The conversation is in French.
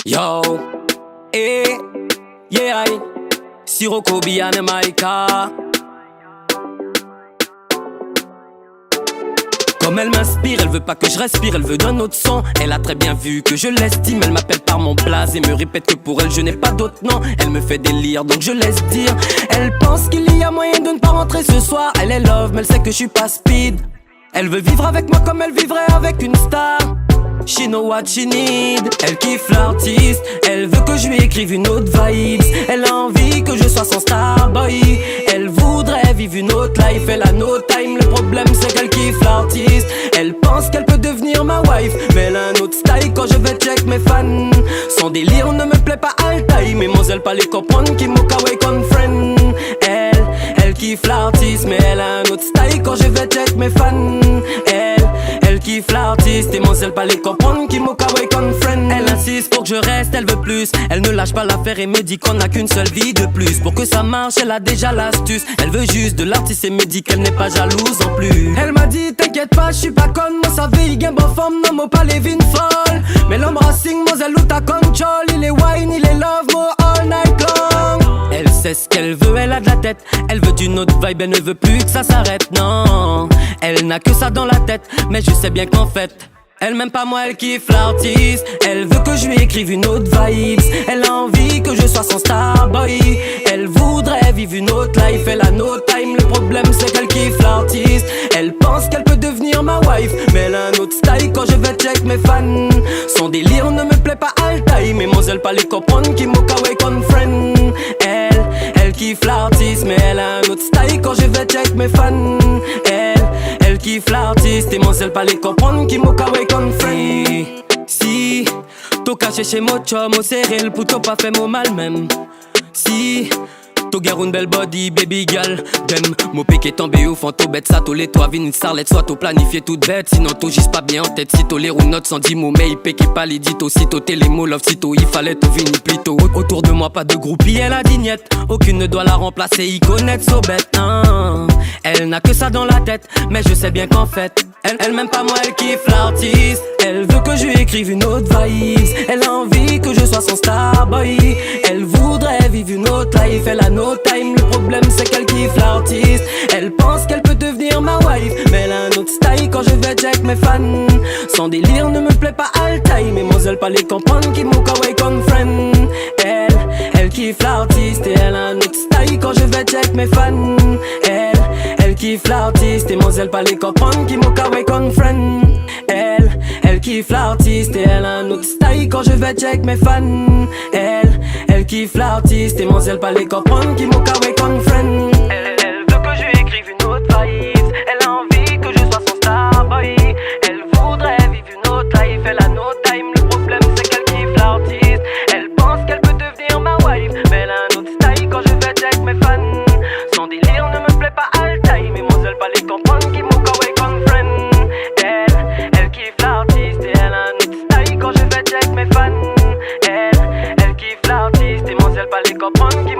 Yo, yeah, Siroko Biane Maika. Comme elle m'inspire, elle veut pas que je respire, elle veut d'un autre son. Elle a très bien vu que je l'estime, elle m'appelle par mon blaze et me répète que pour elle je n'ai pas d'autre nom. Elle me fait délire donc je laisse dire. Elle pense qu'il y a moyen de ne pas rentrer ce soir. Elle est love mais elle sait que je suis pas speed. Elle veut vivre avec moi comme elle vivrait avec une star. She know what she need. Elle kiffe l'artiste, elle veut que je lui écrive une autre vibes. Elle a envie que je sois son starboy. Elle voudrait vivre une autre life, elle a no time. Le problème c'est qu'elle kiffe l'artiste. Elle pense qu'elle peut devenir ma wife, mais elle a un autre style quand je vais check mes fans. Son délire ne me plaît pas altaï, mais elle pas les comprendre qui m'ont kawaii con friend. Elle kiffe l'artiste, mais elle a un autre style quand je vais check mes fans. Elle kiffe l'artiste et elle pas les comprendre qui m'ont kawaii con friend. Elle insiste pour que je reste, elle veut plus. Elle ne lâche pas l'affaire et me dit qu'on n'a qu'une seule vie de plus. Pour que ça marche, elle a déjà l'astuce. Elle veut juste de l'artiste et me dit qu'elle n'est pas jalouse en plus. Elle m'a dit t'inquiète pas, je suis pas conne. Moi ça veut, il gagne bonne forme, non moi pas les vines folles. Mais l'homme racing, moi elle ou ta control. Il est wine, il est love, moi all night long. Elle sait ce qu'elle veut, elle a de la tête. Elle veut d'une autre vibe, elle ne veut plus que ça s'arrête, non. Elle n'a que ça dans la tête, mais je sais bien qu'en fait elle m'aime pas moi, elle kiffe l'artiste. Elle veut que je lui écrive une autre vibes. Elle a envie que je sois son starboy. Elle voudrait vivre une autre life, elle a no time. Le problème c'est qu'elle kiffe l'artiste. Elle pense qu'elle peut devenir ma wife, mais elle a un autre style quand je vais check mes fans. Son délire ne me plaît pas altaï, mais elle pas les comprendre qui m'ont kawaii con friend. Elle kiffe l'artiste, mais elle a un autre style quand je vais check mes fans. Elle kiffe l'artiste et elle pas les comprendre qui m'ont kawaii con friend. Si, t'as caché chez moi, mo serré le pouto pas fait mon mal même. Si, t'as garé une belle body, baby girl. Dem, mon pique est tombé au fond, t'as bête ça, tous les toits, vine une starlet, soit t'as planifié toute bête. Sinon t'as juste pas bien en tête, si t'as les rounottes sans 10 mots, mais il pique pas les ditos. Si t'as les mots, love, si t'as il fallait t'as vini plutôt. Autour de moi, pas de groupie, elle a dignette. Aucune ne doit la remplacer, il connaît so bête, hein. Elle n'a que ça dans la tête, mais je sais bien qu'en fait elle m'aime pas moi, elle kiffe l'artiste. Elle veut que je lui écrive une autre vibes. Elle a envie que je sois son starboy. Elle voudrait vivre une autre life, elle a no time. Le problème c'est qu'elle kiffe l'artiste. Elle pense qu'elle peut devenir ma wife, mais elle a un autre style quand je vais check mes fans. Son délire ne me plaît pas altaï, mais elle pas les comprendre qui m'ont kawaii con friend. Elle kiffe l'artiste et elle a un autre style quand je vais check mes fans. Elle kiffe l'artiste et elle pas les comprendre qui m'ont kawaii con friend. Elle kiffe l'artiste et elle a un autre style quand je vais check mes fans. Elle kiffe l'artiste et elle pas les comprendre qui m'ont kawaii con friend. Elle veut que je lui écrive une autre vibe. Elle a envie que je sois son starboy. Elle voudrait vivre une autre life, elle a no time. Le problème c'est qu'elle kiffe l'artiste. Elle pense qu'elle peut devenir ma wife, mais elle a un autre style quand je vais check mes fans. Son délire ne me plaît pas altaï, mais elle pas les comprendre qui m'ont kawaii con friend. Elle kiffe l'artiste et elle a un autre style quand je vais check mes fans. Elle kiffe l'artiste et elle pas les comprendre qui